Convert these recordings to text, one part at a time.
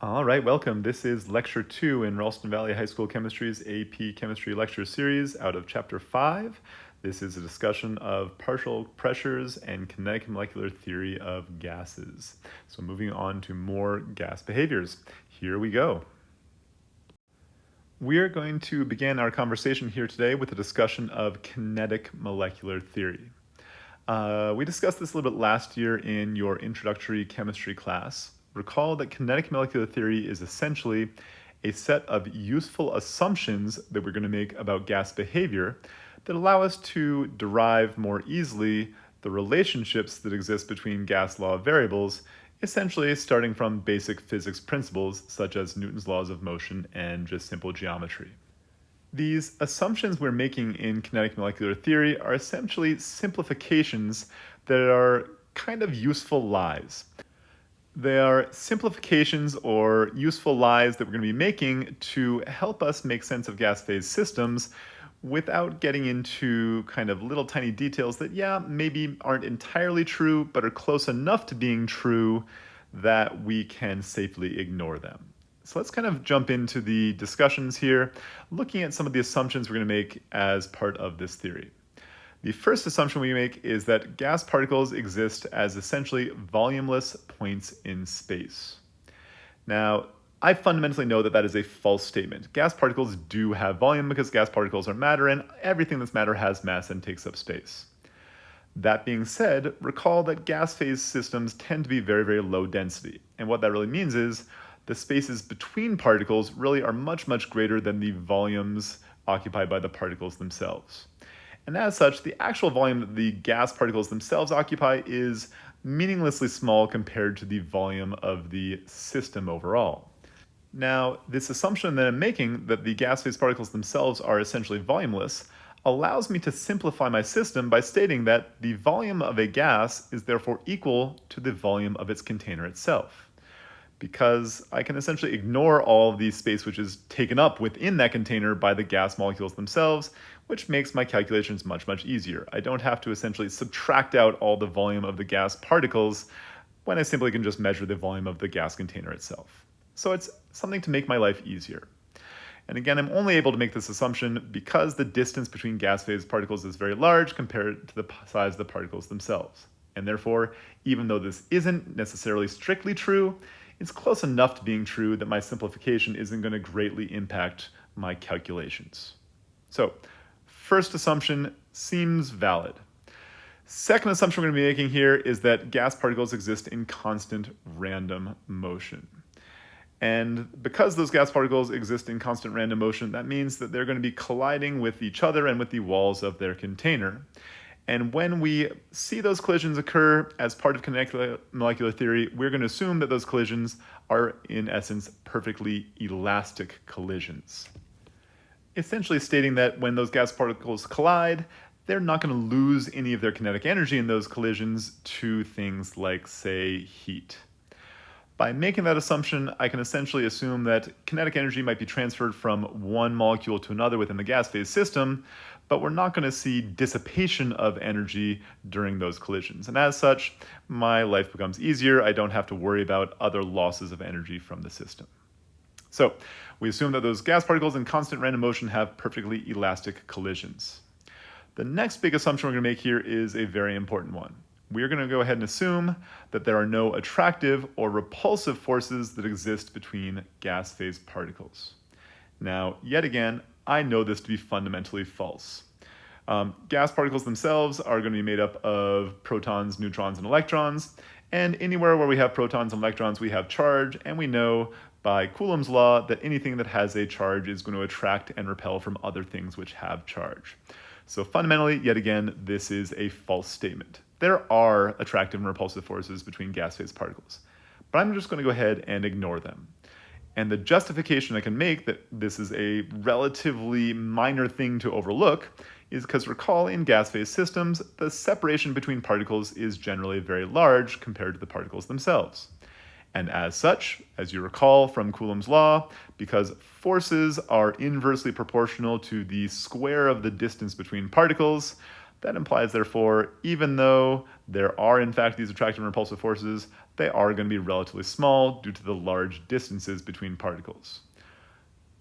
All right, welcome. This is Lecture 2 in Ralston Valley High School Chemistry's AP Chemistry Lecture Series out of Chapter 5. This is a discussion of partial pressures and kinetic molecular theory of gases. So moving on to more gas behaviors. Here we go. We are going to begin our conversation here today with a discussion of kinetic molecular theory. We discussed this a little bit last year in your introductory chemistry class. Recall that kinetic molecular theory is essentially a set of useful assumptions that we're going to make about gas behavior that allow us to derive more easily the relationships that exist between gas law variables, essentially starting from basic physics principles such as Newton's laws of motion and just simple geometry. These assumptions we're making in kinetic molecular theory are essentially simplifications that are kind of useful lies. They are simplifications or useful lies that we're going to be making to help us make sense of gas phase systems without getting into kind of little tiny details that, maybe aren't entirely true, but are close enough to being true that we can safely ignore them. So let's kind of jump into the discussions here, looking at some of the assumptions we're going to make as part of this theory. The first assumption we make is that gas particles exist as essentially volumeless points in space. Now, I fundamentally know that that is a false statement. Gas particles do have volume because gas particles are matter, and everything that's matter has mass and takes up space. That being said, recall that gas phase systems tend to be very, very low density. And what that really means is the spaces between particles really are much, much greater than the volumes occupied by the particles themselves. And as such, the actual volume that the gas particles themselves occupy is meaninglessly small compared to the volume of the system overall. Now, this assumption that I'm making that the gas phase particles themselves are essentially volumeless allows me to simplify my system by stating that the volume of a gas is therefore equal to the volume of its container itself, because I can essentially ignore all of the space which is taken up within that container by the gas molecules themselves, which makes my calculations much, much easier. I don't have to essentially subtract out all the volume of the gas particles when I simply can just measure the volume of the gas container itself. So it's something to make my life easier. And again, I'm only able to make this assumption because the distance between gas phase particles is very large compared to the size of the particles themselves. And therefore, even though this isn't necessarily strictly true, it's close enough to being true that my simplification isn't going to greatly impact my calculations. So, first assumption seems valid. Second assumption we're going to be making here is that gas particles exist in constant random motion. And because those gas particles exist in constant random motion, that means that they're going to be colliding with each other and with the walls of their container. And when we see those collisions occur as part of kinetic molecular theory, we're going to assume that those collisions are, in essence, perfectly elastic collisions. Essentially stating that when those gas particles collide, they're not going to lose any of their kinetic energy in those collisions to things like, say, heat. By making that assumption, I can essentially assume that kinetic energy might be transferred from one molecule to another within the gas phase system, but we're not going to see dissipation of energy during those collisions. And as such, my life becomes easier. I don't have to worry about other losses of energy from the system. So we assume that those gas particles in constant random motion have perfectly elastic collisions. The next big assumption we're going to make here is a very important one. We're going to go ahead and assume that there are no attractive or repulsive forces that exist between gas phase particles. Now, yet again, I know this to be fundamentally false. Gas particles themselves are going to be made up of protons, neutrons, and electrons, and anywhere where we have protons and electrons, we have charge, and we know by Coulomb's law that anything that has a charge is going to attract and repel from other things which have charge. So fundamentally, yet again, this is a false statement. There are attractive and repulsive forces between gas phase particles, but I'm just going to go ahead and ignore them. And the justification I can make that this is a relatively minor thing to overlook is because recall in gas phase systems, the separation between particles is generally very large compared to the particles themselves. And as such, as you recall from Coulomb's law, because forces are inversely proportional to the square of the distance between particles, that implies, therefore, even though there are in fact these attractive and repulsive forces, they are going to be relatively small due to the large distances between particles.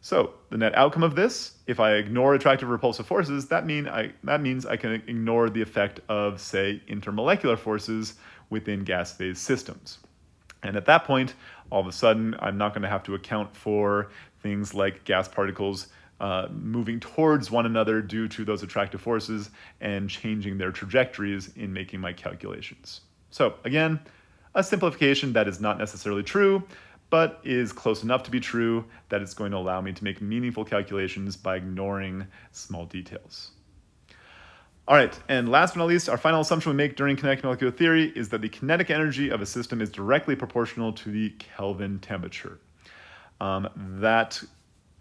So the net outcome of this, if I ignore attractive repulsive forces, that means I can ignore the effect of, say, intermolecular forces within gas phase systems. And at that point, all of a sudden, I'm not going to have to account for things like gas particles moving towards one another due to those attractive forces and changing their trajectories in making my calculations. So again, a simplification that is not necessarily true, but is close enough to be true that it's going to allow me to make meaningful calculations by ignoring small details. All right, and last but not least, our final assumption we make during kinetic molecular theory is that the kinetic energy of a system is directly proportional to the Kelvin temperature. That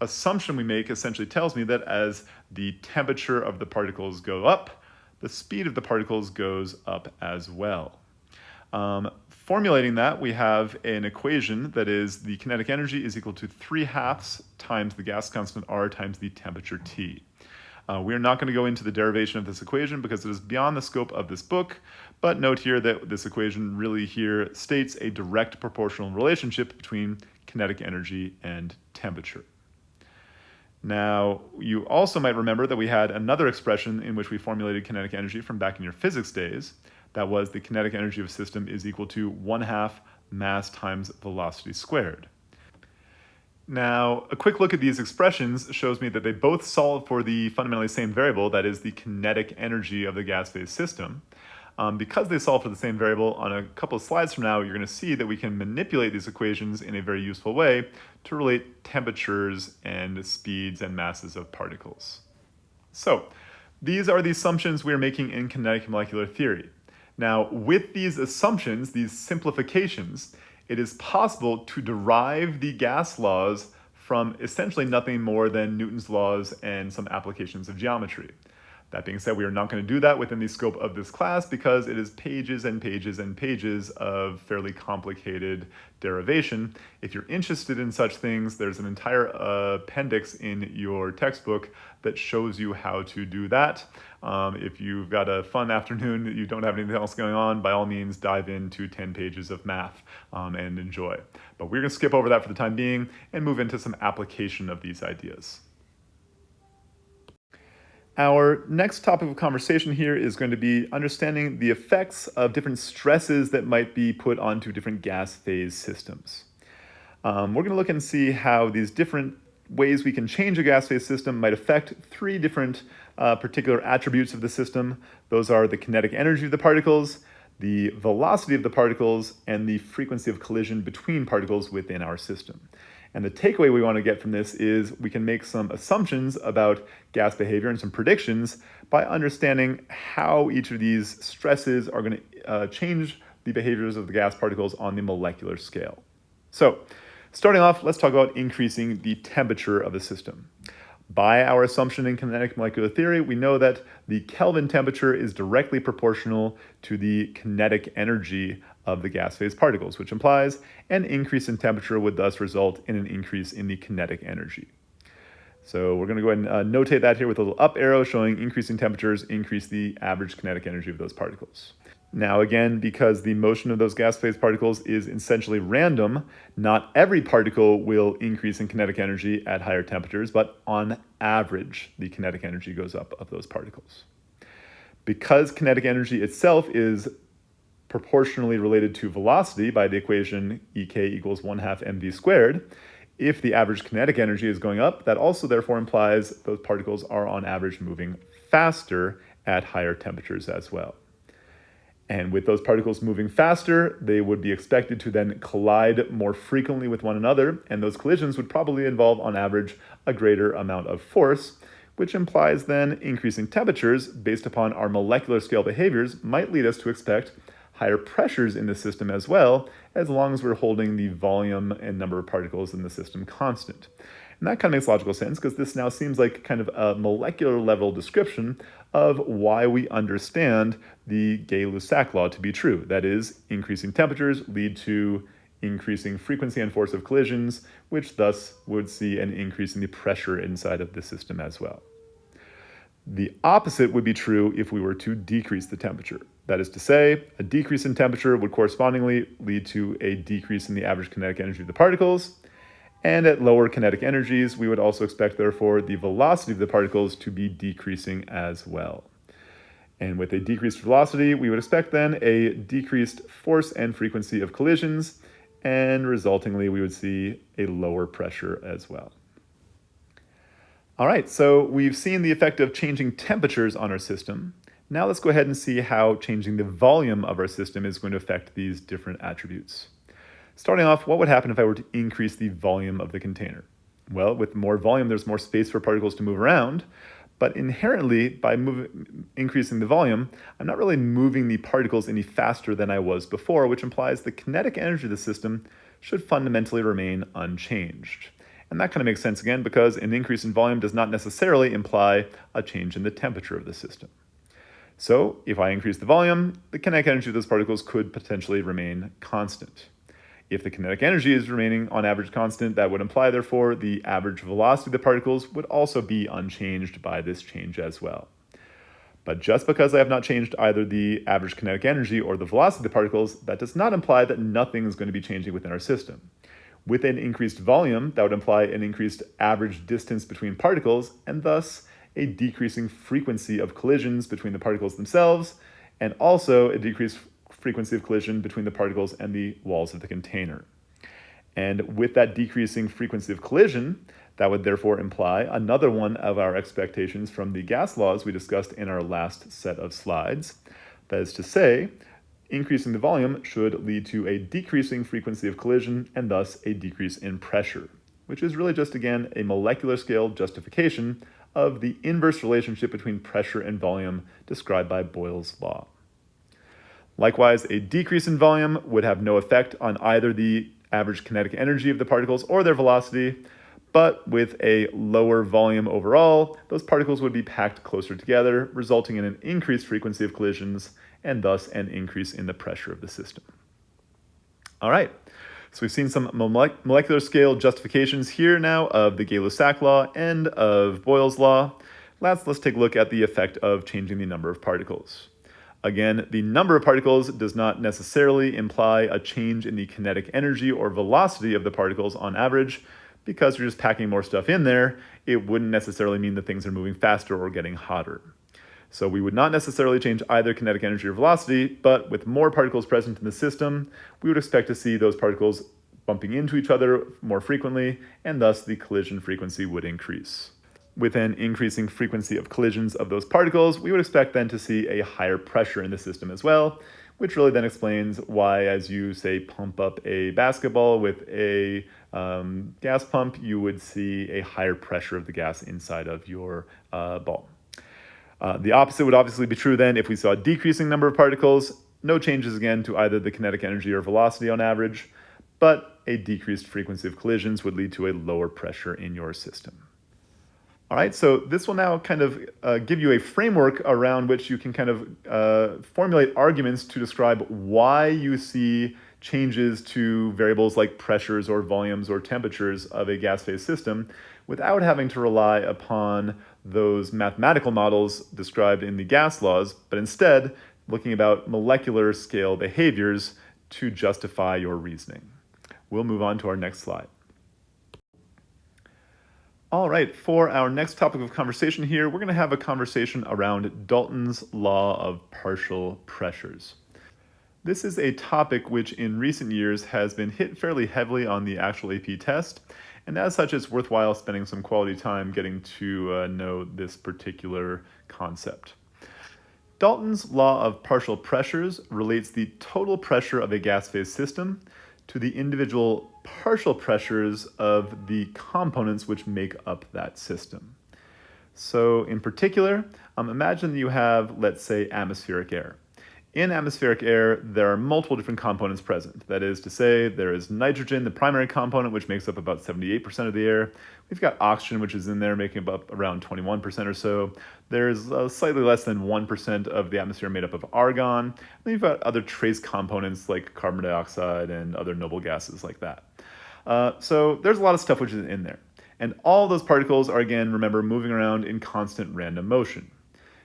assumption we make essentially tells me that as the temperature of the particles go up, the speed of the particles goes up as well. Formulating that, we have an equation that is the kinetic energy is equal to 3/2 times the gas constant R times the temperature T. We are not going to go into the derivation of this equation because it is beyond the scope of this book, but note here that this equation really here states a direct proportional relationship between kinetic energy and temperature. Now, you also might remember that we had another expression in which we formulated kinetic energy from back in your physics days. That was the kinetic energy of a system is equal to 1/2 mass times velocity squared. Now, a quick look at these expressions shows me that they both solve for the fundamentally same variable, that is the kinetic energy of the gas phase system. Because they solve for the same variable, on a couple of slides from now, you're going to see that we can manipulate these equations in a very useful way to relate temperatures and speeds and masses of particles. So, these are the assumptions we're making in kinetic molecular theory. Now, with these assumptions, these simplifications, it is possible to derive the gas laws from essentially nothing more than Newton's laws and some applications of geometry. That being said, we are not going to do that within the scope of this class because it is pages and pages and pages of fairly complicated derivation. If you're interested in such things, there's an entire appendix in your textbook that shows you how to do that. If you've got a fun afternoon, you don't have anything else going on, by all means dive into 10 pages of math and enjoy. But we're going to skip over that for the time being and move into some application of these ideas. Our next topic of conversation here is going to be understanding the effects of different stresses that might be put onto different gas phase systems. We're going to look and see how these different ways we can change a gas phase system might affect three different particular attributes of the system. Those are the kinetic energy of the particles, the velocity of the particles, and the frequency of collision between particles within our system. And the takeaway we want to get from this is we can make some assumptions about gas behavior and some predictions by understanding how each of these stresses are going to change the behaviors of the gas particles on the molecular scale. So, starting off, let's talk about increasing the temperature of a system. By our assumption in kinetic molecular theory, we know that the Kelvin temperature is directly proportional to the kinetic energy of the gas phase particles, which implies an increase in temperature would thus result in an increase in the kinetic energy. So we're going to go ahead and notate that here with a little up arrow showing increasing temperatures increase the average kinetic energy of those particles. Now again, because the motion of those gas phase particles is essentially random, not every particle will increase in kinetic energy at higher temperatures, but on average, the kinetic energy goes up of those particles. Because kinetic energy itself is proportionally related to velocity by the equation Ek equals 1/2 mv squared, if the average kinetic energy is going up, that also therefore implies those particles are on average moving faster at higher temperatures as well. And with those particles moving faster, they would be expected to then collide more frequently with one another, and those collisions would probably involve, on average, a greater amount of force, which implies then increasing temperatures based upon our molecular scale behaviors might lead us to expect higher pressures in the system as well, as long as we're holding the volume and number of particles in the system constant. And that kind of makes logical sense because this now seems like kind of a molecular level description of why we understand the Gay-Lussac law to be true. That is, increasing temperatures lead to increasing frequency and force of collisions, which thus would see an increase in the pressure inside of the system as well. The opposite would be true if we were to decrease the temperature. That is to say, a decrease in temperature would correspondingly lead to a decrease in the average kinetic energy of the particles. And at lower kinetic energies, we would also expect, therefore, the velocity of the particles to be decreasing as well. And with a decreased velocity, we would expect then a decreased force and frequency of collisions, and resultingly, we would see a lower pressure as well. All right, so we've seen the effect of changing temperatures on our system. Now let's go ahead and see how changing the volume of our system is going to affect these different attributes. Starting off, what would happen if I were to increase the volume of the container? Well, with more volume, there's more space for particles to move around, but inherently, by increasing the volume, I'm not really moving the particles any faster than I was before, which implies the kinetic energy of the system should fundamentally remain unchanged. And that kind of makes sense again because an increase in volume does not necessarily imply a change in the temperature of the system. So if I increase the volume, the kinetic energy of those particles could potentially remain constant. If the kinetic energy is remaining on average constant, that would imply, therefore, the average velocity of the particles would also be unchanged by this change as well. But just because I have not changed either the average kinetic energy or the velocity of the particles, that does not imply that nothing is going to be changing within our system. With an increased volume, that would imply an increased average distance between particles, and thus a decreasing frequency of collisions between the particles themselves, and also a decreased frequency of collision between the particles and the walls of the container. And with that decreasing frequency of collision, that would therefore imply another one of our expectations from the gas laws we discussed in our last set of slides. That is to say, increasing the volume should lead to a decreasing frequency of collision and thus a decrease in pressure, which is really just, again, a molecular scale justification of the inverse relationship between pressure and volume described by Boyle's law. Likewise, a decrease in volume would have no effect on either the average kinetic energy of the particles or their velocity, but with a lower volume overall, those particles would be packed closer together, resulting in an increased frequency of collisions and thus an increase in the pressure of the system. All right, so we've seen some molecular scale justifications here now of the Gay-Lussac law and of Boyle's law. Let's take a look at the effect of changing the number of particles. Again, the number of particles does not necessarily imply a change in the kinetic energy or velocity of the particles on average. Because you're just packing more stuff in there, it wouldn't necessarily mean that things are moving faster or getting hotter. So we would not necessarily change either kinetic energy or velocity, but with more particles present in the system, we would expect to see those particles bumping into each other more frequently, and thus the collision frequency would increase. With an increasing frequency of collisions of those particles, we would expect then to see a higher pressure in the system as well, which really then explains why, as you, say, pump up a basketball with a gas pump, you would see a higher pressure of the gas inside of your ball. The opposite would obviously be true then if we saw a decreasing number of particles, no changes again to either the kinetic energy or velocity on average, but a decreased frequency of collisions would lead to a lower pressure in your system. All right, so this will now kind of give you a framework around which you can kind of formulate arguments to describe why you see changes to variables like pressures or volumes or temperatures of a gas phase system without having to rely upon those mathematical models described in the gas laws, but instead looking about molecular scale behaviors to justify your reasoning. We'll move on to our next slide. All right, for our next topic of conversation here, we're going to have a conversation around Dalton's law of partial pressures. This is a topic which in recent years has been hit fairly heavily on the actual AP test, and as such it's worthwhile spending some quality time getting to know this particular concept. Dalton's law of partial pressures relates the total pressure of a gas phase system to the individual partial pressures of the components which make up that system. So in particular, imagine you have, let's say, atmospheric air. In atmospheric air, there are multiple different components present. That is to say, there is nitrogen, the primary component, which makes up about 78% of the air. We've got oxygen, which is in there, making up around 21% or so. There's slightly less than 1% of the atmosphere made up of argon. And then you've got other trace components like carbon dioxide and other noble gases like that. So there's a lot of stuff which is in there. And all those particles are, again, remember, moving around in constant random motion.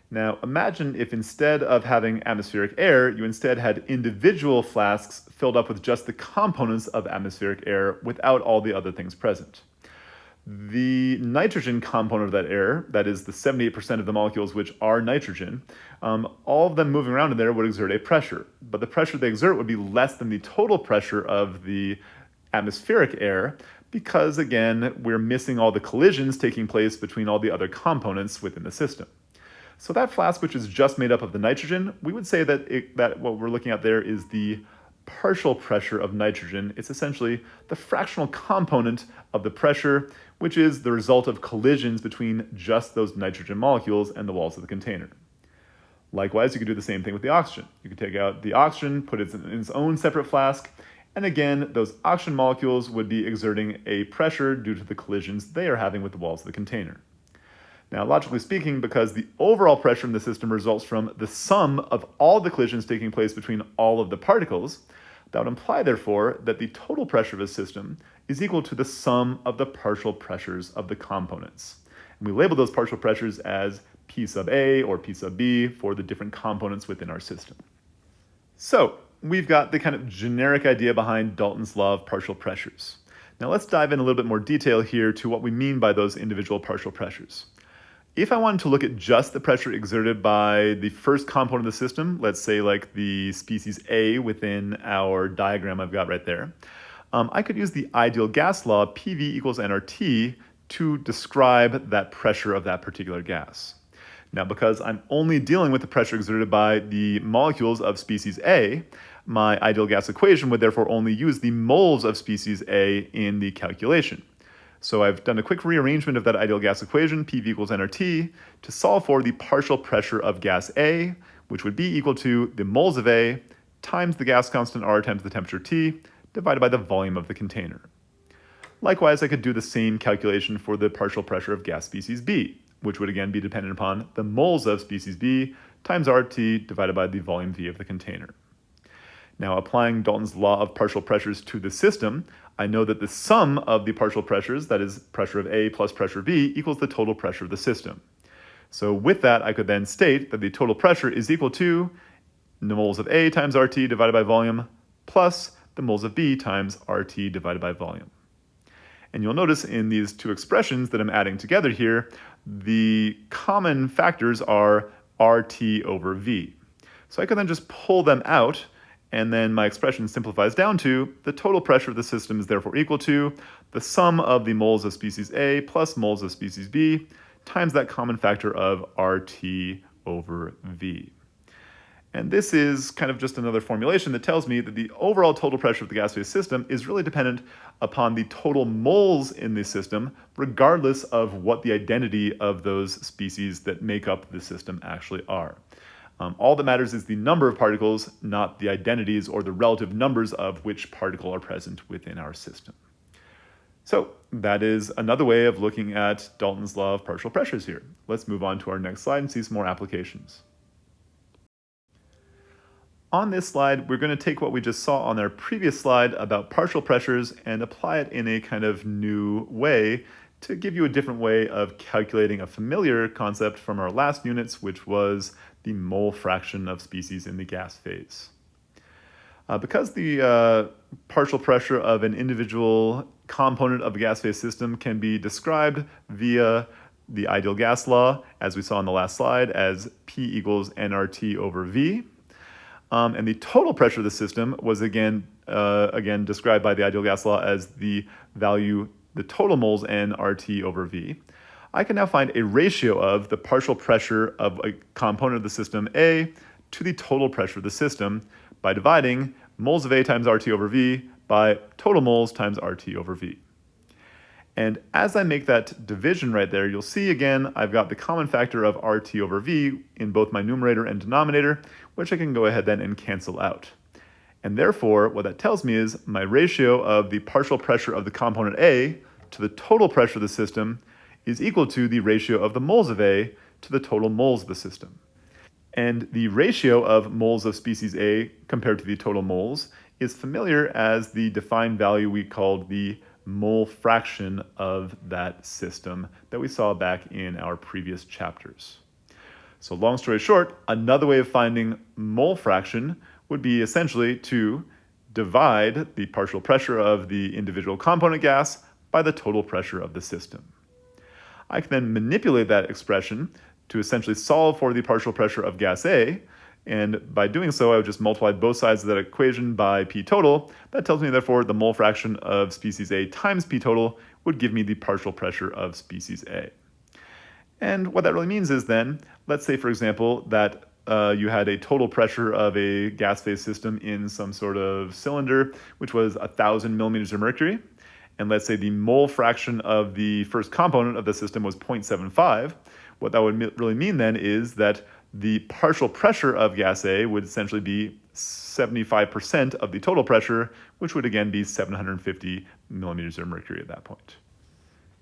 Now, imagine if instead of having atmospheric air, you instead had individual flasks filled up with just the components of atmospheric air without all the other things present. The nitrogen component of that air, that is the 78% of the molecules which are nitrogen, all of them moving around in there would exert a pressure. But the pressure they exert would be less than the total pressure of the atmospheric air because, again, we're missing all the collisions taking place between all the other components within the system. So that flask, which is just made up of the nitrogen, we would say that what we're looking at there is the partial pressure of nitrogen. It's essentially the fractional component of the pressure, which is the result of collisions between just those nitrogen molecules and the walls of the container. Likewise, you could do the same thing with the oxygen. You could take out the oxygen, put it in its own separate flask, and again, those oxygen molecules would be exerting a pressure due to the collisions they are having with the walls of the container. Now, logically speaking, because the overall pressure in the system results from the sum of all the collisions taking place between all of the particles, that would imply, therefore, that the total pressure of a system is equal to the sum of the partial pressures of the components. And we label those partial pressures as P sub A or P sub B for the different components within our system. So, we've got the kind of generic idea behind Dalton's law of partial pressures. Now let's dive in a little bit more detail here to what we mean by those individual partial pressures. If I wanted to look at just the pressure exerted by the first component of the system, let's say like the species A within our diagram I've got right there, I could use the ideal gas law, PV equals nRT, to describe that pressure of that particular gas. Now, because I'm only dealing with the pressure exerted by the molecules of species A, my ideal gas equation would therefore only use the moles of species A in the calculation. So I've done a quick rearrangement of that ideal gas equation, PV equals nRT, to solve for the partial pressure of gas A, which would be equal to the moles of A times the gas constant R times the temperature T, divided by the volume of the container. Likewise, I could do the same calculation for the partial pressure of gas species B, which would again be dependent upon the moles of species B times RT divided by the volume V of the container. Now, applying Dalton's law of partial pressures to the system, I know that the sum of the partial pressures, that is pressure of A plus pressure B, equals the total pressure of the system. So with that, I could then state that the total pressure is equal to the moles of A times RT divided by volume plus the moles of B times RT divided by volume. And you'll notice in these two expressions that I'm adding together here, the common factors are RT over V. So I can then just pull them out, and then my expression simplifies down to the total pressure of the system is therefore equal to the sum of the moles of species A plus moles of species B times that common factor of RT over V. And this is kind of just another formulation that tells me that the overall total pressure of the gas-phase system is really dependent upon the total moles in the system, regardless of what the identity of those species that make up the system actually are. All that matters is the number of particles, not the identities or the relative numbers of which particle are present within our system. So that is another way of looking at Dalton's law of partial pressures here. Let's move on to our next slide and see some more applications. On this slide, we're going to take what we just saw on our previous slide about partial pressures and apply it in a kind of new way to give you a different way of calculating a familiar concept from our last units, which was the mole fraction of species in the gas phase. Because the partial pressure of an individual component of a gas phase system can be described via the ideal gas law, as we saw on the last slide, as P equals nRT over V. And the total pressure of the system was again described by the ideal gas law as the value, the total moles nRT over V. I can now find a ratio of the partial pressure of a component of the system A to the total pressure of the system by dividing moles of A times RT over V by total moles times RT over V. And as I make that division right there, you'll see again, I've got the common factor of RT over V in both my numerator and denominator, which I can go ahead then and cancel out. And therefore, what that tells me is my ratio of the partial pressure of the component A to the total pressure of the system is equal to the ratio of the moles of A to the total moles of the system. And the ratio of moles of species A compared to the total moles is familiar as the defined value we called the mole fraction of that system that we saw back in our previous chapters. So long story short, another way of finding mole fraction would be essentially to divide the partial pressure of the individual component gas by the total pressure of the system. I can then manipulate that expression to essentially solve for the partial pressure of gas A, and by doing so, I would just multiply both sides of that equation by P total. That tells me, therefore, the mole fraction of species A times P total would give me the partial pressure of species A. And what that really means is then, let's say, for example, that you had a total pressure of a gas phase system in some sort of cylinder, which was 1,000 millimeters of mercury. And let's say the mole fraction of the first component of the system was 0.75. What that would really mean then is that the partial pressure of gas A would essentially be 75% of the total pressure, which would again be 750 millimeters of mercury at that point.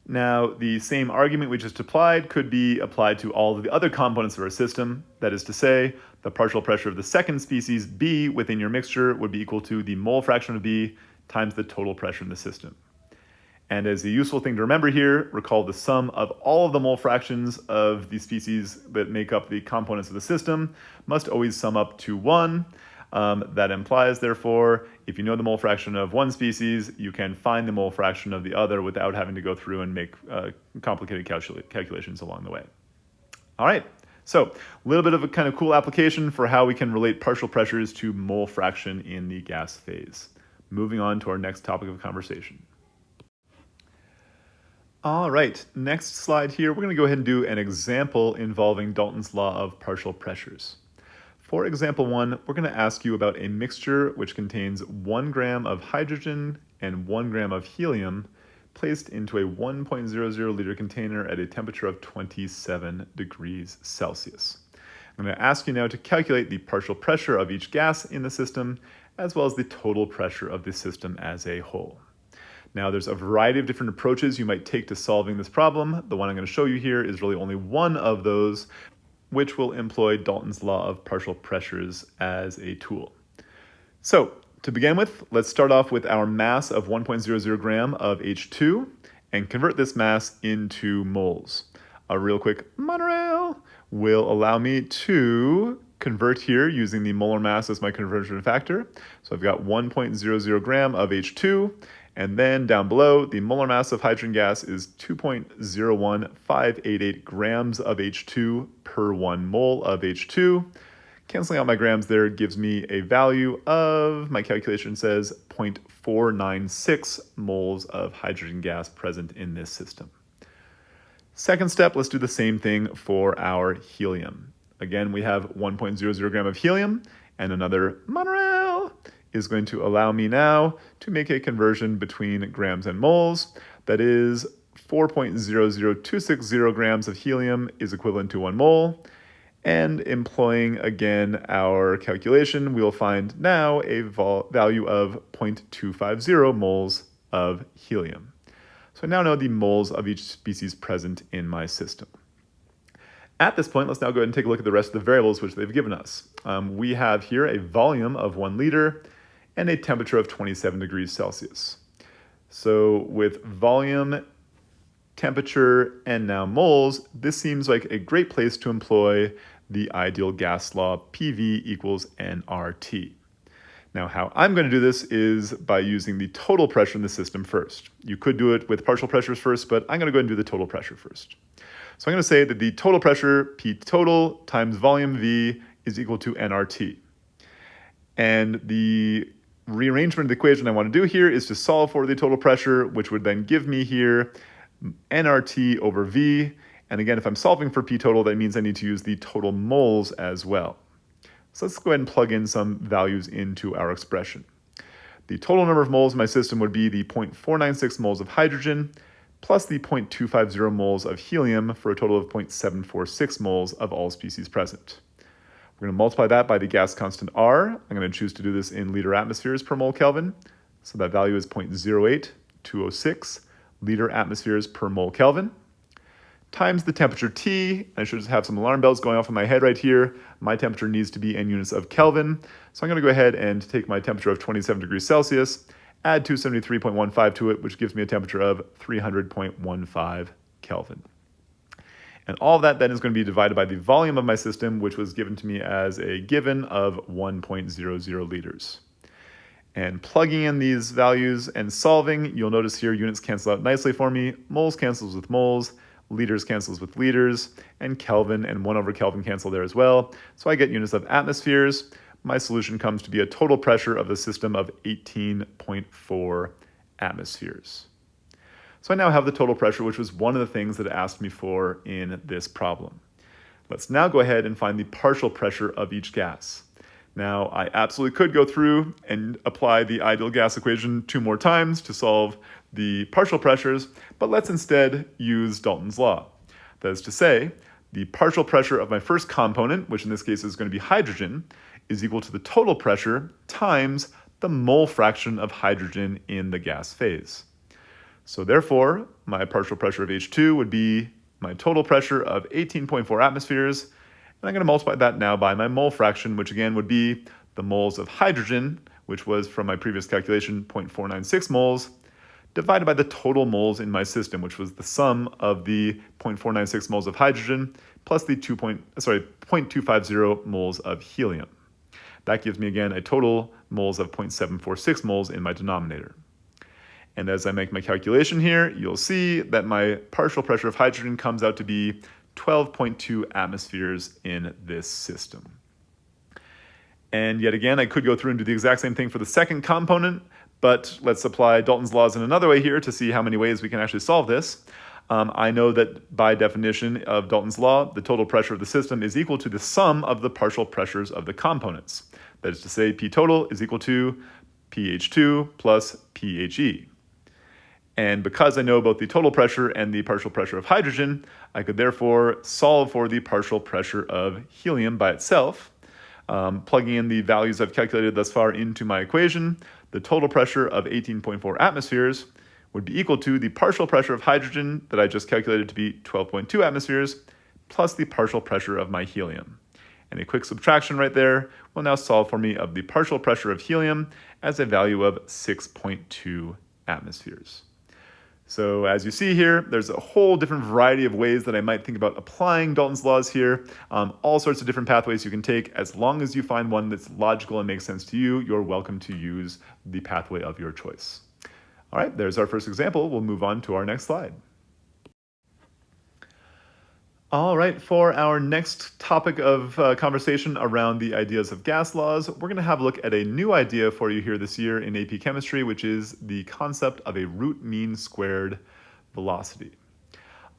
Now, the same argument we just applied could be applied to all of the other components of our system. That is to say, the partial pressure of the second species B within your mixture would be equal to the mole fraction of B times the total pressure in the system. And as a useful thing to remember here, recall the sum of all of the mole fractions of the species that make up the components of the system must always sum up to 1. That implies, therefore, if you know the mole fraction of one species, you can find the mole fraction of the other without having to go through and make complicated calculations along the way. All right, so a little bit of a kind of cool application for how we can relate partial pressures to mole fraction in the gas phase. Moving on to our next topic of conversation. All right, next slide here, we're going to go ahead and do an example involving Dalton's law of partial pressures. For example 1, we're going to ask you about a mixture which contains 1 gram of hydrogen and 1 gram of helium placed into a 1.00 liter container at a temperature of 27 degrees Celsius. I'm going to ask you now to calculate the partial pressure of each gas in the system, as well as the total pressure of the system as a whole. Now, there's a variety of different approaches you might take to solving this problem. The one I'm going to show you here is really only one of those, which will employ Dalton's law of partial pressures as a tool. So, to begin with, let's start off with our mass of 1.00 gram of H2 and convert this mass into moles. A real quick monorail will allow me to convert here using the molar mass as my conversion factor. So I've got 1.00 gram of H2, and then down below, the molar mass of hydrogen gas is 2.01588 grams of H2 per 1 mole of H2. Canceling out my grams there gives me a value of, my calculation says, 0.496 moles of hydrogen gas present in this system. Second step, let's do the same thing for our helium. Again, we have 1.00 gram of helium, and another monorail is going to allow me now to make a conversion between grams and moles. That is 4.00260 grams of helium is equivalent to 1 mole. And employing again our calculation, we'll find now a value of 0.250 moles of helium. So I now know the moles of each species present in my system. At this point, let's now go ahead and take a look at the rest of the variables which they've given us. We have here a volume of 1 liter and a temperature of 27 degrees Celsius. So with volume, temperature, and now moles, this seems like a great place to employ the ideal gas law, PV equals nRT. Now, how I'm going to do this is by using the total pressure in the system first. You could do it with partial pressures first, but I'm going to go ahead and do the total pressure first. So I'm going to say that the total pressure, P total, times volume V is equal to nRT. And the rearrangement of the equation I want to do here is to solve for the total pressure, which would then give me here nRT over V. And again, if I'm solving for P total, that means I need to use the total moles as well. So let's go ahead and plug in some values into our expression. The total number of moles in my system would be the 0.496 moles of hydrogen plus the 0.250 moles of helium for a total of 0.746 moles of all species present. We're going to multiply that by the gas constant R. I'm going to choose to do this in liter atmospheres per mole Kelvin. So that value is 0.08206 liter atmospheres per mole Kelvin. Times the temperature T. I should just have some alarm bells going off in my head right here. My temperature needs to be in units of Kelvin. So I'm going to go ahead and take my temperature of 27 degrees Celsius add 273.15 to it, which gives me a temperature of 300.15 Kelvin. And all of that then is going to be divided by the volume of my system, which was given to me as a given of 1.00 liters. And plugging in these values and solving, you'll notice here units cancel out nicely for me. Moles cancels with moles, liters cancels with liters, and Kelvin and 1 over Kelvin cancel there as well. So I get units of atmospheres. My solution comes to be a total pressure of the system of 18.4 atmospheres. So I now have the total pressure, which was one of the things that it asked me for in this problem. Let's now go ahead and find the partial pressure of each gas. Now, I absolutely could go through and apply the ideal gas equation 2 more times to solve the partial pressures, but let's instead use Dalton's law. That is to say, the partial pressure of my first component, which in this case is going to be hydrogen, is equal to the total pressure times the mole fraction of hydrogen in the gas phase. So therefore, my partial pressure of H2 would be my total pressure of 18.4 atmospheres, and I'm going to multiply that now by my mole fraction, which again would be the moles of hydrogen, which was from my previous calculation 0.496 moles, divided by the total moles in my system, which was the sum of the 0.496 moles of hydrogen plus the 0.250 moles of helium. That gives me again a total moles of 0.746 moles in my denominator. And as I make my calculation here, you'll see that my partial pressure of hydrogen comes out to be 12.2 atmospheres in this system. And yet again, I could go through and do the exact same thing for the second component, but let's apply Dalton's laws in another way here to see how many ways we can actually solve this. I know that by definition of Dalton's law, the total pressure of the system is equal to the sum of the partial pressures of the components. That is to say, P total is equal to pH2 plus pHe. And because I know both the total pressure and the partial pressure of hydrogen, I could therefore solve for the partial pressure of helium by itself. Plugging in the values I've calculated thus far into my equation, the total pressure of 18.4 atmospheres would be equal to the partial pressure of hydrogen that I just calculated to be 12.2 atmospheres, plus the partial pressure of my helium. And a quick subtraction right there will now solve for me of the partial pressure of helium as a value of 6.2 atmospheres. So as you see here, there's a whole different variety of ways that I might think about applying Dalton's laws here. All sorts of different pathways you can take. As long as you find one that's logical and makes sense to you, you're welcome to use the pathway of your choice. All right, there's our first example. We'll move on to our next slide. All right, for our next topic of conversation around the ideas of gas laws, we're going to have a look at a new idea for you here this year in AP Chemistry, which is the concept of a root mean squared velocity.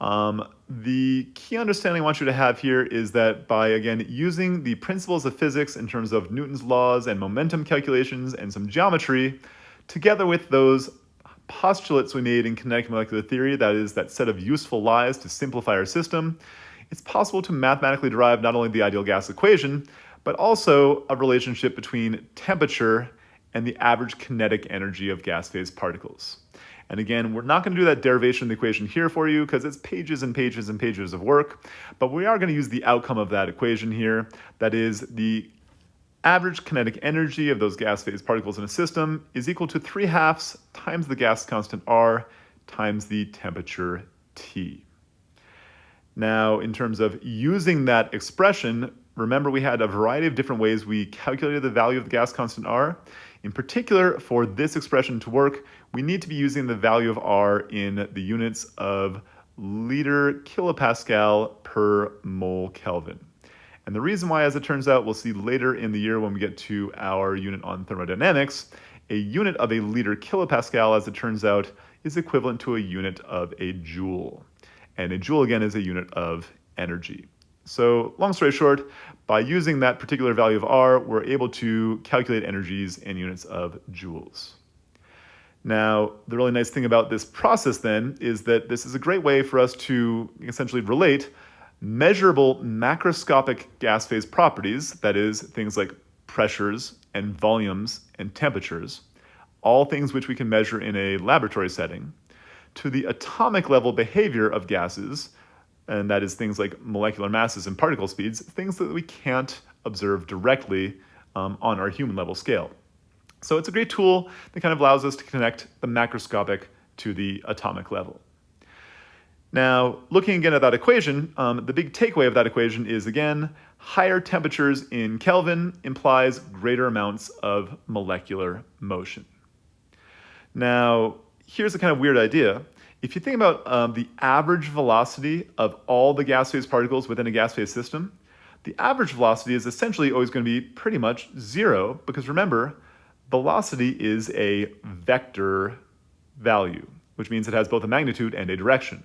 The key understanding I want you to have here is that by, again, using the principles of physics in terms of Newton's laws and momentum calculations and some geometry, together with those postulates we made in kinetic molecular theory, that is, that set of useful lies to simplify our system, it's possible to mathematically derive not only the ideal gas equation, but also a relationship between temperature and the average kinetic energy of gas phase particles. And again, we're not going to do that derivation of the equation here for you because it's pages and pages and pages of work, but we are going to use the outcome of that equation here, that is the average kinetic energy of those gas phase particles in a system is equal to 3/2 times the gas constant R times the temperature T. Now, in terms of using that expression, remember we had a variety of different ways we calculated the value of the gas constant R. In particular, for this expression to work, we need to be using the value of R in the units of liter kilopascal per mole Kelvin. And the reason why, as it turns out, we'll see later in the year when we get to our unit on thermodynamics, a unit of a liter kilopascal, as it turns out, is equivalent to a unit of a joule. And a joule, again, is a unit of energy. So long story short, by using that particular value of R, we're able to calculate energies in units of joules. Now, the really nice thing about this process then is that this is a great way for us to essentially relate measurable macroscopic gas phase properties, that is, things like pressures and volumes and temperatures, all things which we can measure in a laboratory setting, to the atomic level behavior of gases, and that is things like molecular masses and particle speeds, things that we can't observe directly on our human level scale. So it's a great tool that kind of allows us to connect the macroscopic to the atomic level. Now, looking again at that equation, the big takeaway of that equation is, again, higher temperatures in Kelvin implies greater amounts of molecular motion. Now, here's a kind of weird idea. If you think about the average velocity of all the gas phase particles within a gas phase system, the average velocity is essentially always going to be pretty much zero, because remember, velocity is a vector value, which means it has both a magnitude and a direction.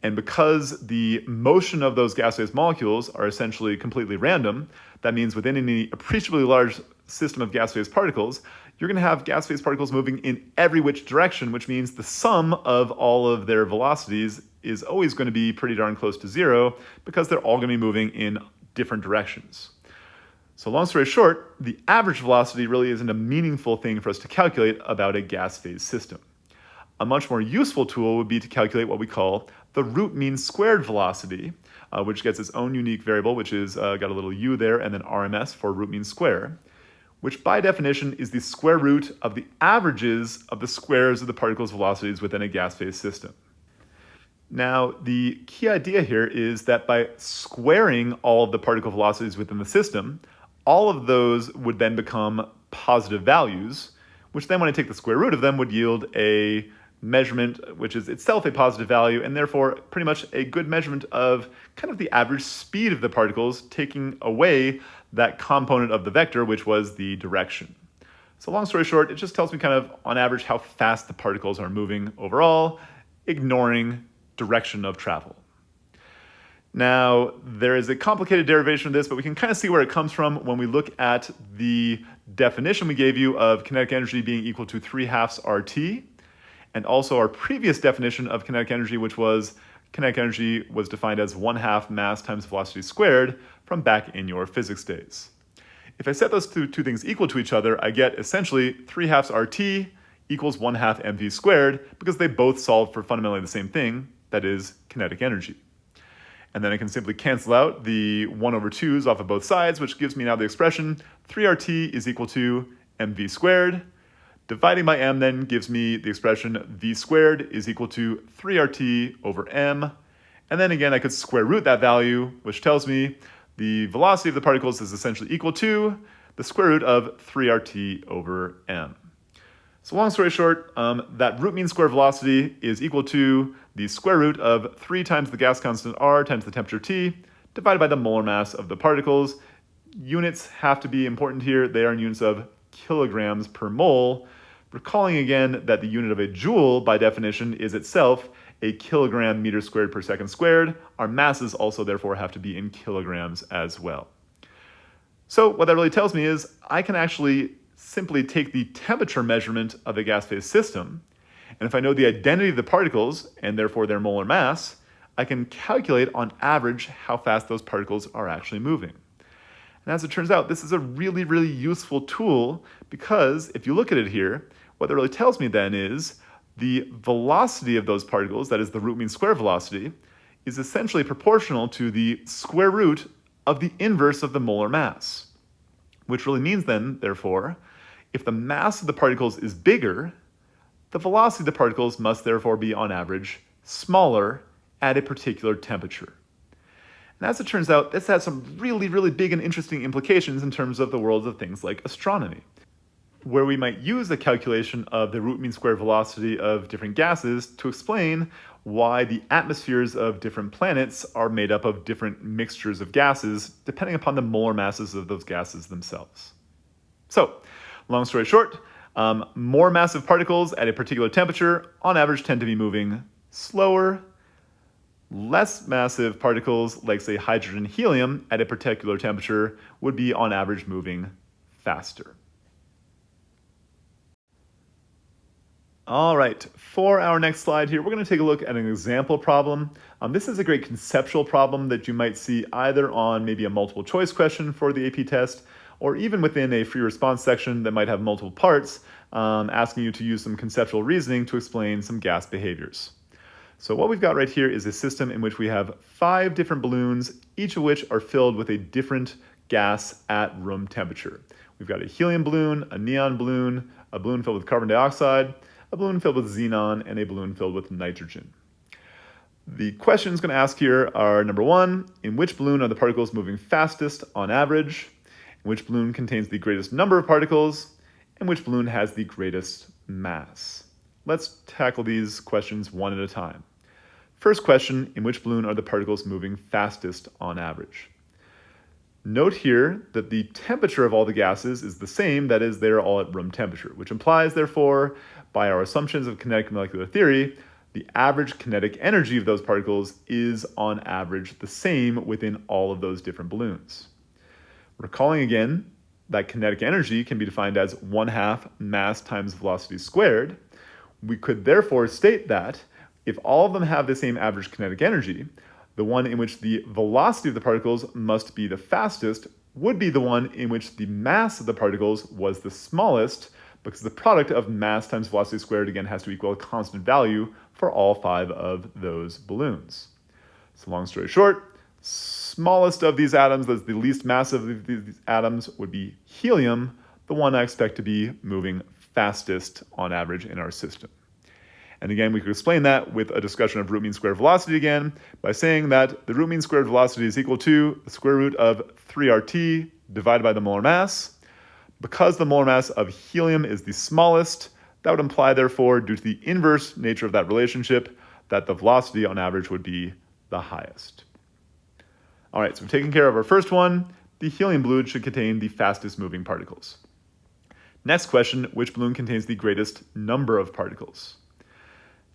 And because the motion of those gas phase molecules are essentially completely random, that means within any appreciably large system of gas phase particles, you're going to have gas phase particles moving in every which direction, which means the sum of all of their velocities is always going to be pretty darn close to zero, because they're all going to be moving in different directions. So long story short, the average velocity really isn't a meaningful thing for us to calculate about a gas phase system. A much more useful tool would be to calculate what we call the root mean squared velocity, which gets its own unique variable, which is got a little u there, and then RMS for root mean square, which by definition is the square root of the averages of the squares of the particles' velocities within a gas phase system. Now, the key idea here is that by squaring all of the particle velocities within the system, all of those would then become positive values, which then when I take the square root of them would yield a measurement which is itself a positive value, and therefore pretty much a good measurement of kind of the average speed of the particles, taking away that component of the vector, which was the direction. So long story short, it just tells me kind of on average how fast the particles are moving overall, ignoring direction of travel. Now, there is a complicated derivation of this, but we can kind of see where it comes from when we look at the definition we gave you of kinetic energy being equal to 3/2 RT, and also our previous definition of kinetic energy, which was kinetic energy was defined as 1/2 mass times velocity squared from back in your physics days. If I set those two things equal to each other, I get essentially 3/2 RT equals 1/2 mv squared, because they both solve for fundamentally the same thing, that is kinetic energy. And then I can simply cancel out the 1/2s off of both sides, which gives me now the expression 3RT is equal to mv squared. Dividing by m then gives me the expression v squared is equal to 3RT over m. And then again, I could square root that value, which tells me the velocity of the particles is essentially equal to the square root of 3RT over m. So long story short, that root mean square velocity is equal to the square root of 3 times the gas constant r times the temperature T, divided by the molar mass of the particles. Units have to be important here. They are in units of kilograms per mole, recalling again that the unit of a joule, by definition, is itself a kilogram meter squared per second squared. Our masses also therefore have to be in kilograms as well. So what that really tells me is I can actually simply take the temperature measurement of a gas phase system, and if I know the identity of the particles, and therefore their molar mass, I can calculate on average how fast those particles are actually moving. And as it turns out, this is a really, really useful tool, because if you look at it here, what that really tells me then is the velocity of those particles, that is the root mean square velocity, is essentially proportional to the square root of the inverse of the molar mass. Which really means then, therefore, if the mass of the particles is bigger, the velocity of the particles must therefore be on average smaller at a particular temperature. And as it turns out, this has some really, really big and interesting implications in terms of the world of things like astronomy, where we might use a calculation of the root mean square velocity of different gases to explain why the atmospheres of different planets are made up of different mixtures of gases, depending upon the molar masses of those gases themselves. So, long story short, more massive particles at a particular temperature, on average, tend to be moving slower. Less massive particles, like say hydrogen, helium, at a particular temperature would be on average moving faster. All right, for our next slide here, we're going to take a look at an example problem. This is a great conceptual problem that you might see either on maybe a multiple choice question for the AP test, or even within a free response section that might have multiple parts, asking you to use some conceptual reasoning to explain some gas behaviors. So what we've got right here is a system in which we have 5 different balloons, each of which are filled with a different gas at room temperature. We've got a helium balloon, a neon balloon, a balloon filled with carbon dioxide, a balloon filled with xenon, and a balloon filled with nitrogen. The questions going to ask here are, number one, in which balloon are the particles moving fastest on average? Which balloon contains the greatest number of particles? And which balloon has the greatest mass? Let's tackle these questions one at a time. First question, in which balloon are the particles moving fastest on average? Note here that the temperature of all the gases is the same, that is, they're all at room temperature, which implies, therefore, by our assumptions of kinetic molecular theory, the average kinetic energy of those particles is, on average, the same within all of those different balloons. Recalling again that kinetic energy can be defined as 1/2 mass times velocity squared, we could therefore state that if all of them have the same average kinetic energy, the one in which the velocity of the particles must be the fastest would be the one in which the mass of the particles was the smallest, because the product of mass times velocity squared again has to equal a constant value for all 5 of those balloons. So long story short, smallest of these atoms, that's the least massive of these atoms, would be helium, the one I expect to be moving fastest on average in our system. And again, we could explain that with a discussion of root mean squared velocity again by saying that the root mean squared velocity is equal to the square root of 3RT divided by the molar mass. Because the molar mass of helium is the smallest, that would imply, therefore, due to the inverse nature of that relationship, that the velocity on average would be the highest. All right, so we've taken care of our first one. The helium balloon should contain the fastest moving particles. Next question, which balloon contains the greatest number of particles?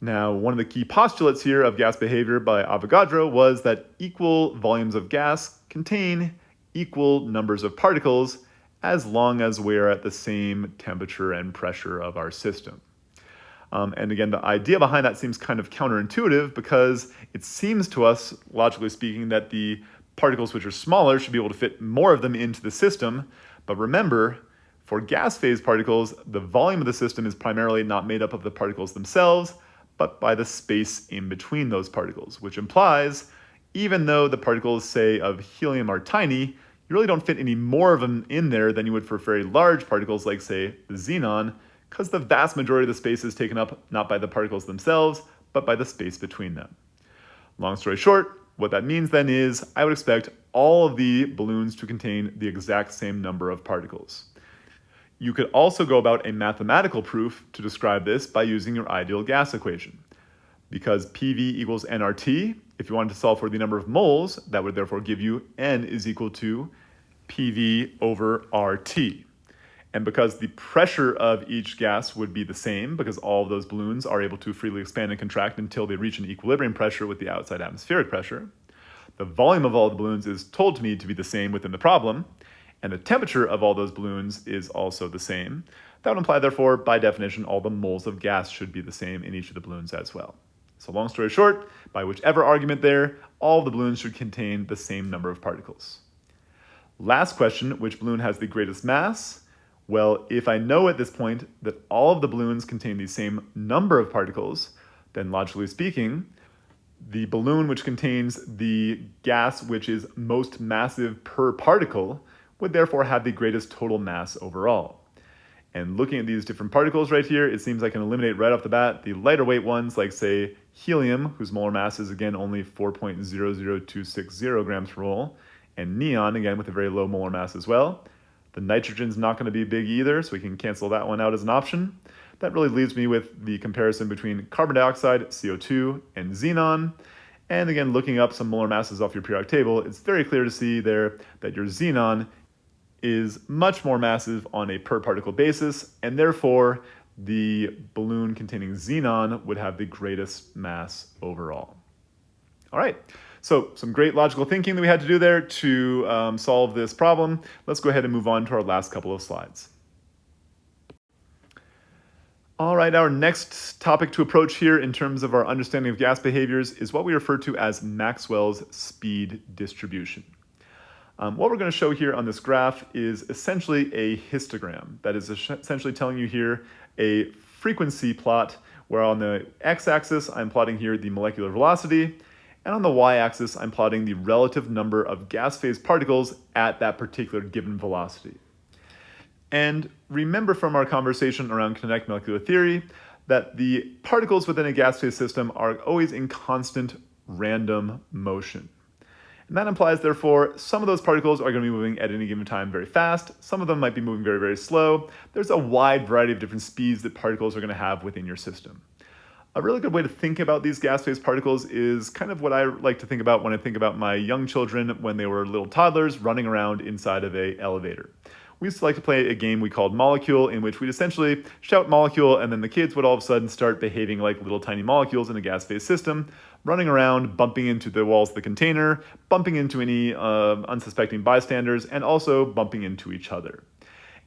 Now, one of the key postulates here of gas behavior by Avogadro was that equal volumes of gas contain equal numbers of particles as long as we're at the same temperature and pressure of our system. And again, the idea behind that seems kind of counterintuitive because it seems to us, logically speaking, that the particles which are smaller should be able to fit more of them into the system. But remember, for gas phase particles, the volume of the system is primarily not made up of the particles themselves, but by the space in between those particles, which implies even though the particles, say, of helium are tiny, you really don't fit any more of them in there than you would for very large particles like, say, the xenon, because the vast majority of the space is taken up not by the particles themselves, but by the space between them. Long story short, what that means then is I would expect all of the balloons to contain the exact same number of particles. You could also go about a mathematical proof to describe this by using your ideal gas equation. Because PV equals nRT, if you wanted to solve for the number of moles, that would therefore give you N is equal to PV over RT. And because the pressure of each gas would be the same, because all of those balloons are able to freely expand and contract until they reach an equilibrium pressure with the outside atmospheric pressure, the volume of all the balloons is told to me to be the same within the problem, and the temperature of all those balloons is also the same. That would imply, therefore, by definition, all the moles of gas should be the same in each of the balloons as well. So long story short, by whichever argument there, all of the balloons should contain the same number of particles. Last question, which balloon has the greatest mass? Well, if I know at this point that all of the balloons contain the same number of particles, then logically speaking, the balloon which contains the gas which is most massive per particle would therefore have the greatest total mass overall. And looking at these different particles right here, it seems I can eliminate right off the bat the lighter weight ones like, say, helium, whose molar mass is again only 4.00260 grams per mole, and neon, again with a very low molar mass as well. The nitrogen's not going to be big either, so we can cancel that one out as an option. That really leaves me with the comparison between carbon dioxide, CO2, and xenon. And again, looking up some molar masses off your periodic table, it's very clear to see there that your xenon is much more massive on a per particle basis, and therefore the balloon containing xenon would have the greatest mass overall. All right, so some great logical thinking that we had to do there to solve this problem. Let's go ahead and move on to our last couple of slides. All right, our next topic to approach here in terms of our understanding of gas behaviors is what we refer to as Maxwell's speed distribution. What we're going to show here on this graph is essentially a histogram. That is essentially telling you here a frequency plot where on the x-axis I'm plotting here the molecular velocity, and on the y-axis I'm plotting the relative number of gas phase particles at that particular given velocity. And remember from our conversation around kinetic molecular theory that the particles within a gas-phase system are always in constant random motion. And that implies, therefore, some of those particles are going to be moving at any given time very fast. Some of them might be moving very, very slow. There's a wide variety of different speeds that particles are going to have within your system. A really good way to think about these gas-phase particles is kind of what I like to think about when I think about my young children when they were little toddlers running around inside of an elevator. We used to like to play a game we called Molecule, in which we'd essentially shout Molecule, and then the kids would all of a sudden start behaving like little tiny molecules in a gas-phase system, running around, bumping into the walls of the container, bumping into any unsuspecting bystanders, and also bumping into each other.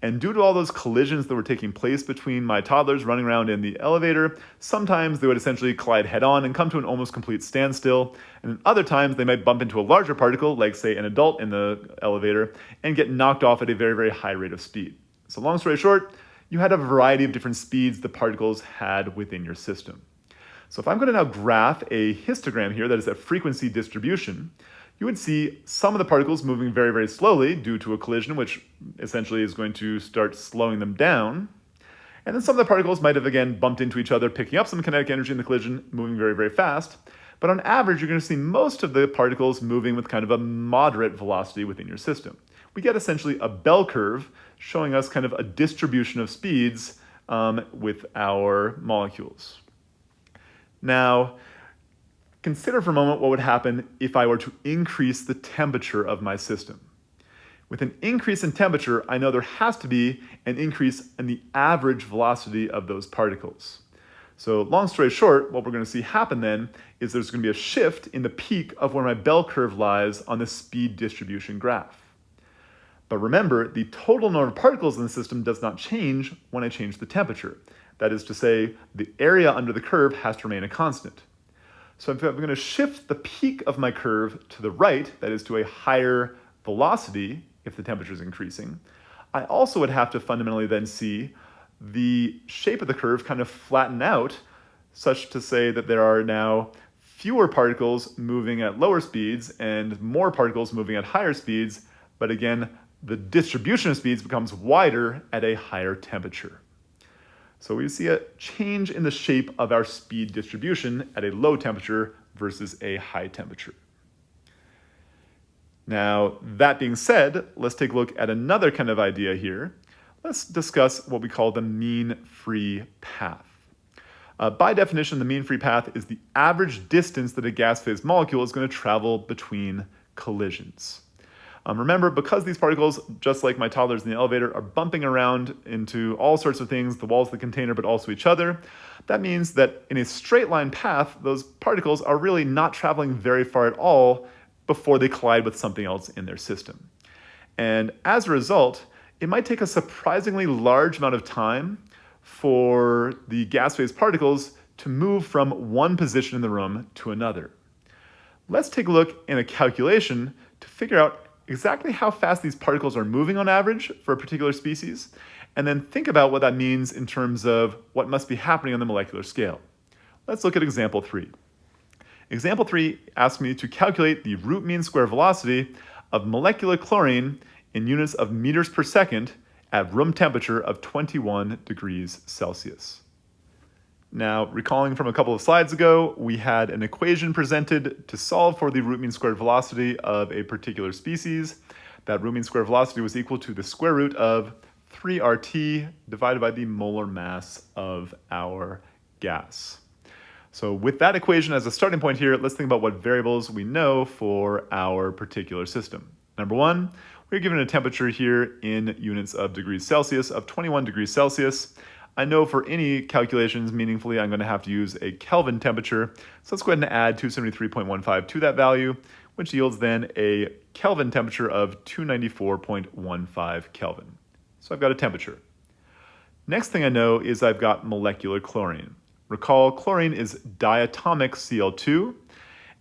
And due to all those collisions that were taking place between my toddlers running around in the elevator, sometimes they would essentially collide head-on and come to an almost complete standstill. And other times they might bump into a larger particle, like say an adult in the elevator, and get knocked off at a very, very high rate of speed. So long story short, you had a variety of different speeds the particles had within your system. So if I'm going to now graph a histogram here, that is a frequency distribution, you would see some of the particles moving very, very slowly due to a collision, which essentially is going to start slowing them down. And then some of the particles might have, again, bumped into each other, picking up some kinetic energy in the collision, moving very, very fast. But on average, you're going to see most of the particles moving with kind of a moderate velocity within your system. We get essentially a bell curve showing us kind of a distribution of speeds with our molecules. Now, consider for a moment what would happen if I were to increase the temperature of my system. With an increase in temperature, I know there has to be an increase in the average velocity of those particles. So long story short, what we're going to see happen then is there's going to be a shift in the peak of where my bell curve lies on the speed distribution graph. But remember, the total number of particles in the system does not change when I change the temperature. That is to say, the area under the curve has to remain a constant. So if I'm going to shift the peak of my curve to the right, that is to a higher velocity if the temperature is increasing, I also would have to fundamentally then see the shape of the curve kind of flatten out, such to say that there are now fewer particles moving at lower speeds and more particles moving at higher speeds, but again, the distribution of speeds becomes wider at a higher temperature. So we see a change in the shape of our speed distribution at a low temperature versus a high temperature. Now, that being said, let's take a look at another kind of idea here. Let's discuss what we call the mean free path. By definition, the mean free path is the average distance that a gas phase molecule is going to travel between collisions. Remember, because these particles, just like my toddlers in the elevator, are bumping around into all sorts of things, the walls of the container, but also each other, that means that in a straight line path, those particles are really not traveling very far at all before they collide with something else in their system. And as a result, it might take a surprisingly large amount of time for the gas phase particles to move from one position in the room to another. Let's take a look in a calculation to figure out exactly how fast these particles are moving on average for a particular species, and then think about what that means in terms of what must be happening on the molecular scale. Let's look at example 3. Example 3 asks me to calculate the root mean square velocity of molecular chlorine in units of meters per second at room temperature of 21 degrees Celsius. Now, recalling from a couple of slides ago, we had an equation presented to solve for the root mean squared velocity of a particular species. That root mean squared velocity was equal to the square root of 3RT divided by the molar mass of our gas. So with that equation as a starting point here, let's think about what variables we know for our particular system. Number one, we're given a temperature here in units of degrees Celsius of 21 degrees Celsius. I know for any calculations meaningfully, I'm going to have to use a Kelvin temperature. So let's go ahead and add 273.15 to that value, which yields then a Kelvin temperature of 294.15 Kelvin. So I've got a temperature. Next thing I know is I've got molecular chlorine. Recall, chlorine is diatomic Cl2,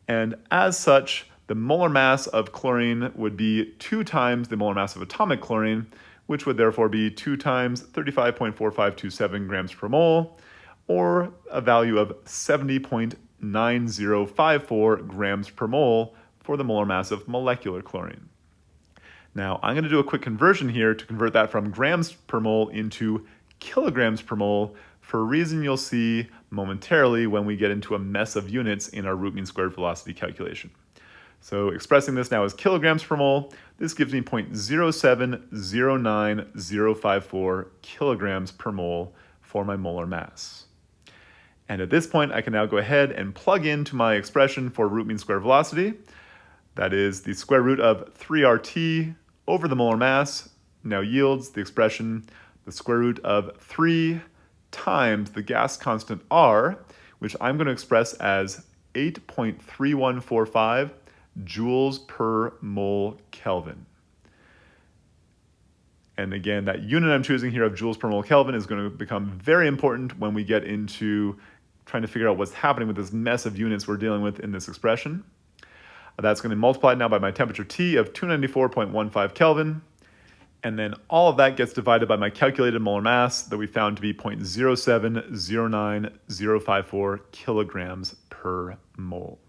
and as such, the molar mass of chlorine would be 2 times the molar mass of atomic chlorine, which would therefore be 2 times 35.4527 grams per mole, or a value of 70.9054 grams per mole for the molar mass of molecular chlorine. Now, I'm going to do a quick conversion here to convert that from grams per mole into kilograms per mole for a reason you'll see momentarily when we get into a mess of units in our root mean squared velocity calculation. So expressing this now as kilograms per mole, this gives me 0.0709054 kilograms per mole for my molar mass. And at this point, I can now go ahead and plug into my expression for root mean squared velocity. That is the square root of 3RT over the molar mass now yields the expression the square root of 3 times the gas constant R, which I'm going to express as 8.3145 joules per mole Kelvin. And again, that unit I'm choosing here of joules per mole Kelvin is going to become very important when we get into trying to figure out what's happening with this mess of units we're dealing with in this expression. That's going to be multiplied now by my temperature T of 294.15 Kelvin. And then all of that gets divided by my calculated molar mass that we found to be 0.0709054 kilograms per mole.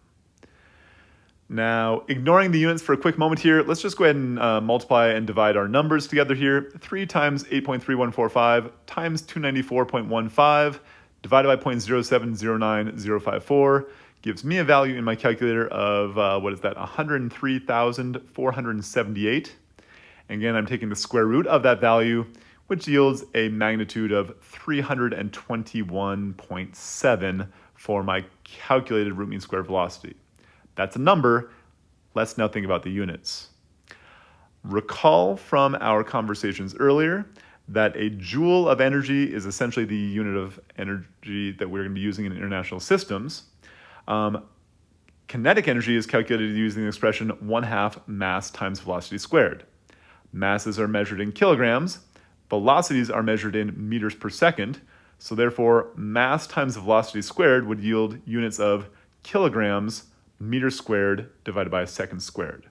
Now, ignoring the units for a quick moment here, let's just go ahead and multiply and divide our numbers together here. 3 times 8.3145 times 294.15 divided by 0.0709054 gives me a value in my calculator of, 103,478. Again, I'm taking the square root of that value, which yields a magnitude of 321.7 for my calculated root mean squared velocity. That's a number. Let's now think about the units. Recall from our conversations earlier that a joule of energy is essentially the unit of energy that we're going to be using in international systems. Kinetic energy is calculated using the expression 1/2 mass times velocity squared. Masses are measured in kilograms, velocities are measured in meters per second, so therefore mass times velocity squared would yield units of kilograms meters squared divided by a second squared.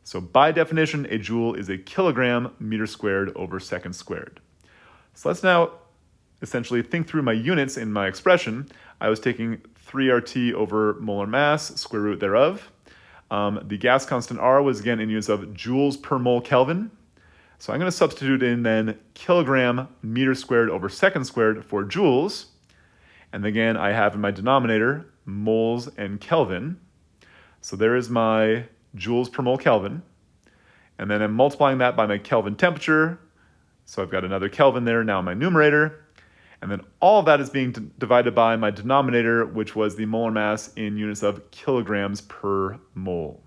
So by definition, a joule is a kilogram meter squared over second squared. So let's now essentially think through my units in my expression. I was taking 3RT over molar mass, square root thereof. The gas constant R was again in units of joules per mole Kelvin. So I'm going to substitute in then kilogram meter squared over second squared for joules. And again, I have in my denominator moles and Kelvin. So there is my joules per mole Kelvin. And then I'm multiplying that by my Kelvin temperature. So I've got another Kelvin there now in my numerator. And then all of that is being divided by my denominator, which was the molar mass in units of kilograms per mole.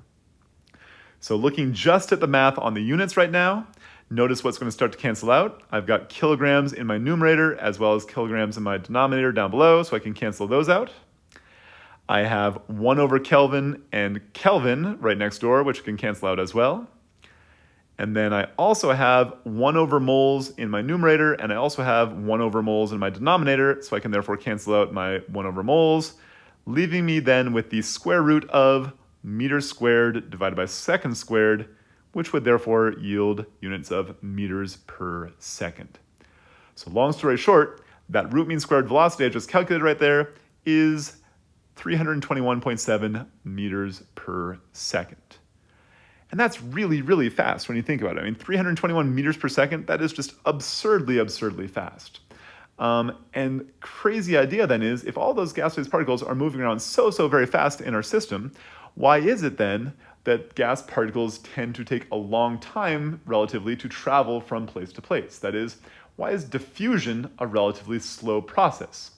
So looking just at the math on the units right now, notice what's going to start to cancel out. I've got kilograms in my numerator as well as kilograms in my denominator down below, so I can cancel those out. I have 1 over Kelvin and Kelvin right next door, which can cancel out as well. And then I also have 1 over moles in my numerator, and I also have 1 over moles in my denominator, so I can therefore cancel out my 1 over moles, leaving me then with the square root of meters squared divided by seconds squared, which would therefore yield units of meters per second. So long story short, that root mean squared velocity I just calculated right there is 321.7 meters per second. And that's really, really fast when you think about it. I mean, 321 meters per second, that is just absurdly, absurdly fast. And crazy idea then is, if all those gas phase particles are moving around so very fast in our system, why is it then that gas particles tend to take a long time relatively to travel from place to place? That is, why is diffusion a relatively slow process?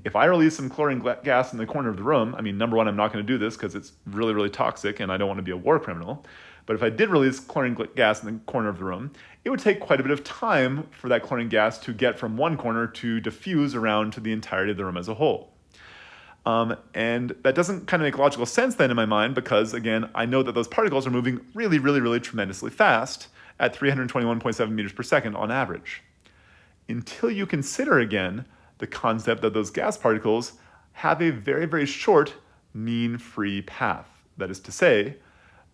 If I release some chlorine gas in the corner of the room, I mean, number one, I'm not going to do this because it's really, really toxic and I don't want to be a war criminal. But if I did release chlorine gas in the corner of the room, it would take quite a bit of time for that chlorine gas to get from one corner to diffuse around to the entirety of the room as a whole. And that doesn't kind of make logical sense then in my mind because, again, I know that those particles are moving really, really, really tremendously fast at 321.7 meters per second on average. Until you consider, again, the concept that those gas particles have a very, very short mean-free path. That is to say,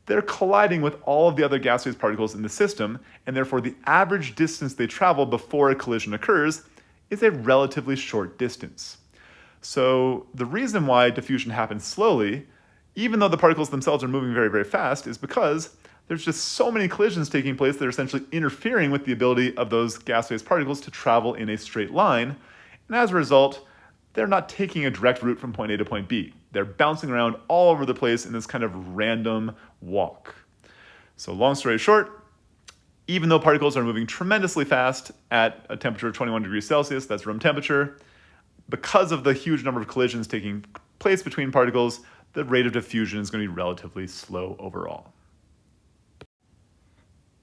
they're colliding with all of the other gas phase particles in the system, and therefore the average distance they travel before a collision occurs is a relatively short distance. So the reason why diffusion happens slowly, even though the particles themselves are moving very, very fast, is because there's just so many collisions taking place that are essentially interfering with the ability of those gas phase particles to travel in a straight line. And as a result, they're not taking a direct route from point A to point B. They're bouncing around all over the place in this kind of random walk. So long story short, even though particles are moving tremendously fast at a temperature of 21 degrees Celsius, that's room temperature, because of the huge number of collisions taking place between particles, the rate of diffusion is going to be relatively slow overall.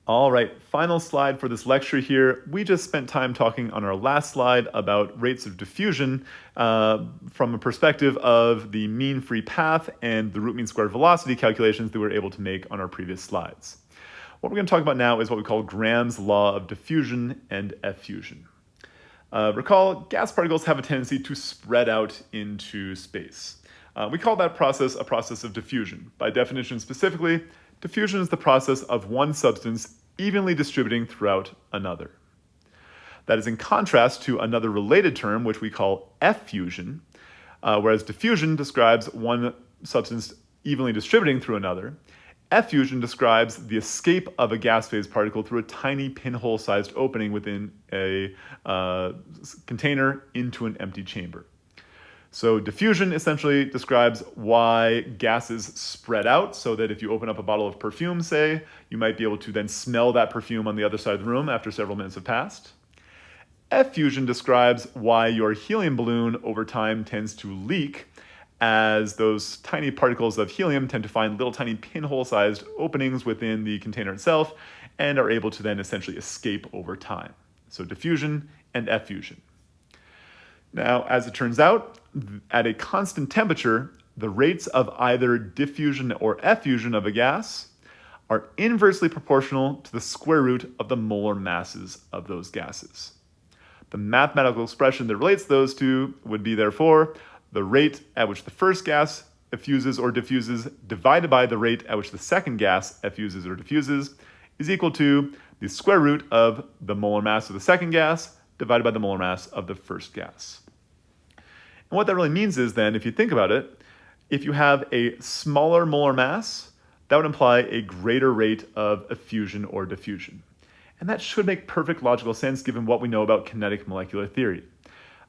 All right, final slide for this lecture here. We just spent time talking on our last slide about rates of diffusion from a perspective of the mean free path and the root mean squared velocity calculations that we were able to make on our previous slides. What we're going to talk about now is what we call Graham's law of diffusion and effusion. Recall, gas particles have a tendency to spread out into space. We call that process a process of diffusion. By definition specifically, diffusion is the process of one substance evenly distributing throughout another. That is in contrast to another related term, which we call effusion, whereas diffusion describes one substance evenly distributing through another. Effusion describes the escape of a gas phase particle through a tiny pinhole-sized opening within a container into an empty chamber. So diffusion essentially describes why gases spread out, so that if you open up a bottle of perfume, say, you might be able to then smell that perfume on the other side of the room after several minutes have passed. Effusion describes why your helium balloon over time tends to leak, as those tiny particles of helium tend to find little tiny pinhole-sized openings within the container itself and are able to then essentially escape over time. So diffusion and effusion. Now, as it turns out, at a constant temperature, the rates of either diffusion or effusion of a gas are inversely proportional to the square root of the molar masses of those gases. The mathematical expression that relates those two would be, therefore, the rate at which the first gas effuses or diffuses divided by the rate at which the second gas effuses or diffuses is equal to the square root of the molar mass of the second gas divided by the molar mass of the first gas. And what that really means is then, if you think about it, if you have a smaller molar mass, that would imply a greater rate of effusion or diffusion. And that should make perfect logical sense given what we know about kinetic molecular theory.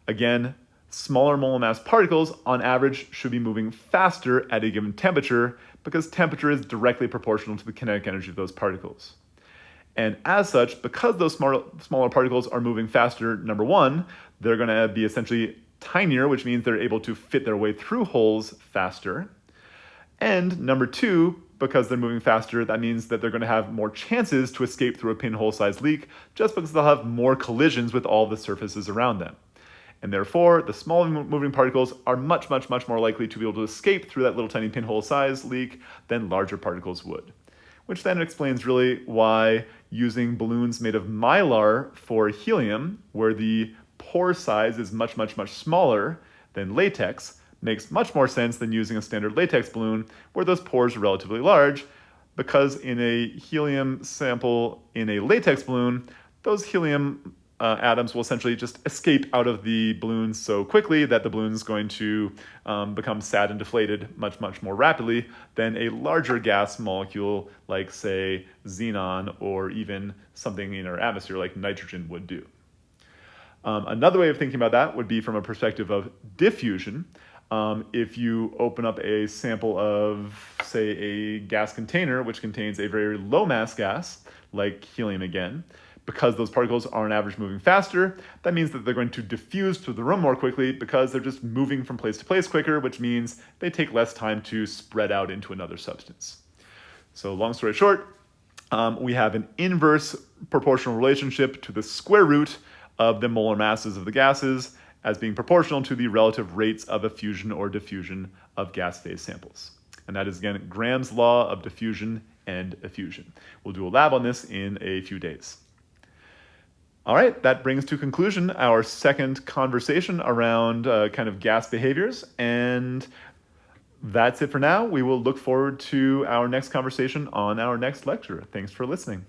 Again, smaller molar mass particles, on average, should be moving faster at a given temperature because temperature is directly proportional to the kinetic energy of those particles. And as such, because those smaller particles are moving faster, number one, they're going to be essentially tinier, which means they're able to fit their way through holes faster. And number two, because they're moving faster, that means that they're going to have more chances to escape through a pinhole-sized leak just because they'll have more collisions with all the surfaces around them. And therefore, the small moving particles are much more likely to be able to escape through that little tiny pinhole-sized leak than larger particles would. Which then explains really why using balloons made of mylar for helium, where the pore size is much smaller than latex, makes much more sense than using a standard latex balloon where those pores are relatively large, because in a helium sample in a latex balloon, those helium atoms will essentially just escape out of the balloon so quickly that the balloon is going to become sad and deflated much more rapidly than a larger gas molecule like, say, xenon or even something in our atmosphere like nitrogen would do. Another way of thinking about that would be from a perspective of diffusion. If you open up a sample of, say, a gas container which contains a very low mass gas, like helium again, because those particles are on average moving faster, that means that they're going to diffuse through the room more quickly because they're just moving from place to place quicker, which means they take less time to spread out into another substance. So long story short, we have an inverse proportional relationship to the square root of the molar masses of the gases as being proportional to the relative rates of effusion or diffusion of gas phase samples. And that is, again, Graham's law of diffusion and effusion. We'll do a lab on this in a few days. All right, that brings to conclusion our second conversation around kind of gas behaviors. And that's it for now. We will look forward to our next conversation on our next lecture. Thanks for listening.